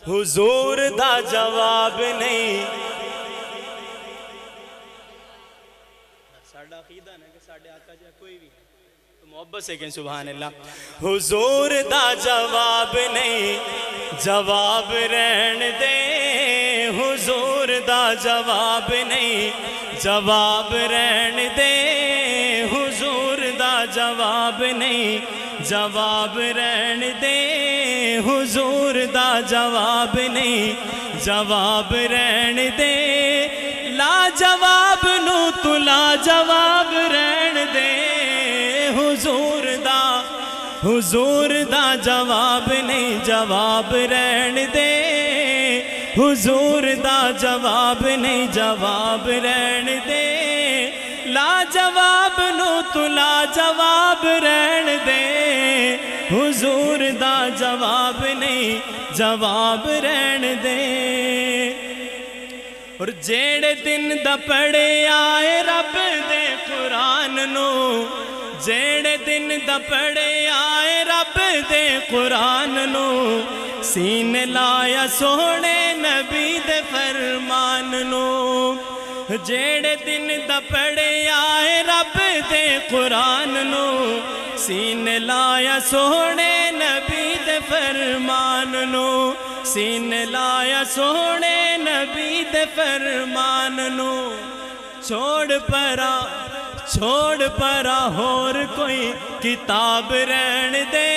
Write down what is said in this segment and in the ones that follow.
حضور دا جواب نہیں. ساڈا عقیدہ ہے کہ ساڈے آقا جا کوئی بھی تو محبت سے کہیں سبحان اللہ. حضور دا جواب نہیں جواب رہن دے. حضور دا جواب نہیں جواب رہن دے. حضور دا جواب نہیں جواب رہن دے. حضور دا جواب نہیں جواب رہن دے. لا جواب نو تو لا جواب رہن دے. حضور دا جواب نہیں جواب رہن دے. حضور دا جواب نہیں جواب رہن دے. لا جواب نو تو لا جواب رہن دے. حضور دا جواب نہیں جواب رہن دے. اور جیڑے دن دا پڑھے آئے رب دے قرآن نو. جیڑے دن دا پڑھے آئے رب دے قرآن نو. سین لایا سونے نبی دے فرمان نو. جیڑے دن دا پڑھے آئے رب دے قرآن نو. سین لایا سونے نبی دے فرمان نو. سین لایا سونے نبی دے فرمان نو. چھوڑ پرا ہور کوئی کتاب رہن دے.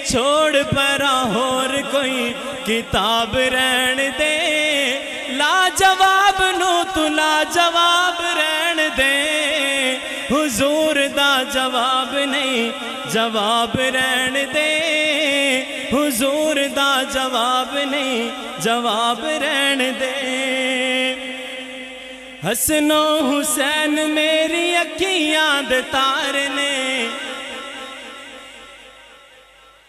چھوڑ پرا ہور کوئی کتاب رہن دے. لا جواب نو تو لا جواب رہن دے. حضور دا جواب نہیں جواب رہن دے. حضور دا جواب نہیں جواب رہن دے. حسن و حسین میری اکھیاں دے تارے نے.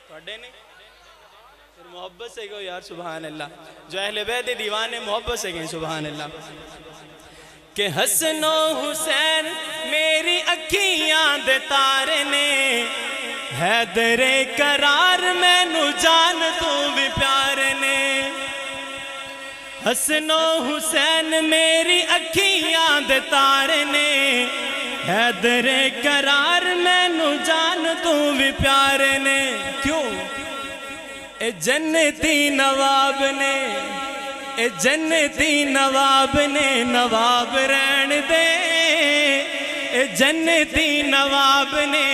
پھر محبت سے کہو یار سبحان اللہ. جو اہل بیت دیوانے محبت سے کہیں سبحان اللہ. کہ حسن و حسین میری اکھیاں دے تارے نے. حیدر قرار مینو جان تو بھی پیارے نے. حسن و حسین میری اکھیاں دے تارے نے. حیدر قرار مینو جان تو بھی پیارے نے. کیوں؟ اے جنتی نواب نے. اے جنتی نواب نے نواب رہن دے. اے جنتی نواب نے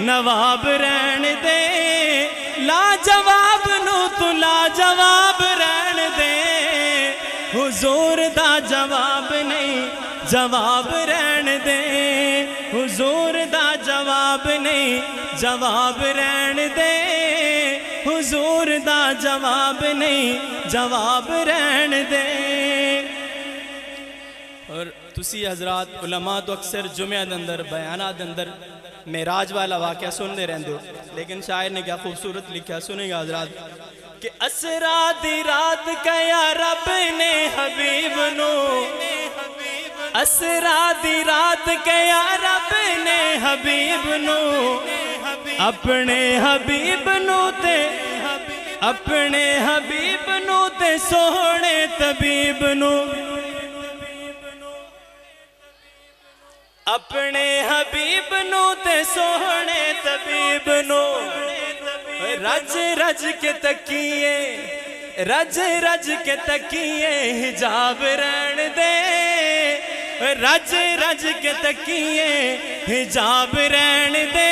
نواب رہن دے. لا جواب نو تو لا جواب رہن دے. حضور دا جواب نہیں جواب رہن دے. حضور دا جواب نہیں جواب رہن دے. حضور دا جواب نہیں جواب رہن دے. اور تسی حضرات علماء تو اکثر جمعہ دے اندر بیانات دے اندر معراج والا واقعہ سننے رہندے ہو. لیکن شاعر نے کیا خوبصورت لکھا سنیں گا حضرات. کہ اسرا دی رات کیا رب نے حبیب نو. اسرا دی رات کیا رب نے حبیب نو. اپنے حبیب نو تے اپنے حبیب نو تے سونے طبیب نو. اپنے حبیب نو تے سونے طبیب نو. رج رج کے تکیے رج رج کے تکیے حجاب رہن دے. رج رج کے تکیے حجاب رہن دے.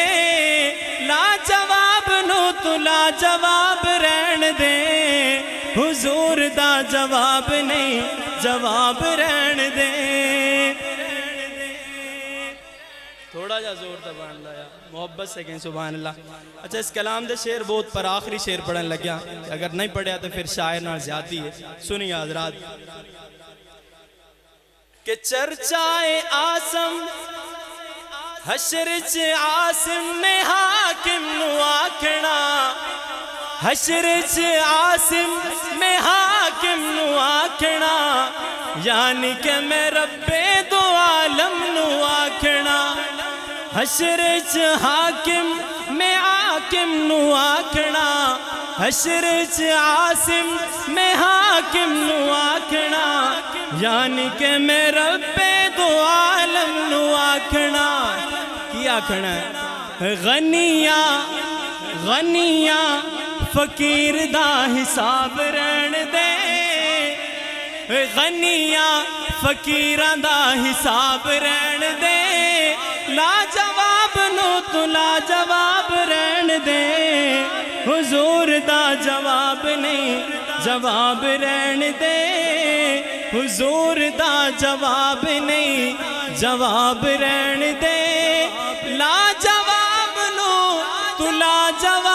لا جواب نو تو لا جواب رہن دے. حضور دا جواب نہیں جواب رہن دے. تھوڑا جا زور دا بان لایا محبت سے کہیں سبحان اللہ. اچھا اس کلام دے شعر بہت پر آخری شعر پڑھن لگیا. اگر نہیں پڑھیا تو پھر شاعر نہ زیادتی ہے. سنیے حضرات. کہ چرچائے آسم حشر چ عاصم نے حاکم نو آکھنا. حشر چ عاصم میں حاکم نو آکھنا. یعنی کہ میں رب دو عالم نو آکھنا. حشر چ حاکم میں حاکم نو آکھنا حشر چ عاصم میں حاکم نو آکھنا یعنی کہ میں رب دو عالم نو آکھنا کی آکھنا غنیاں غنیاں فقیر دا حساب رہن دے غنیاں فقیراں دا حساب رہن دے لا جواب نو تو لا جواب رہن دے حضور دا جواب نہیں جواب رہن دے حضور دا جواب نہیں جواب رہن دے لا جواب نو تو لا جواب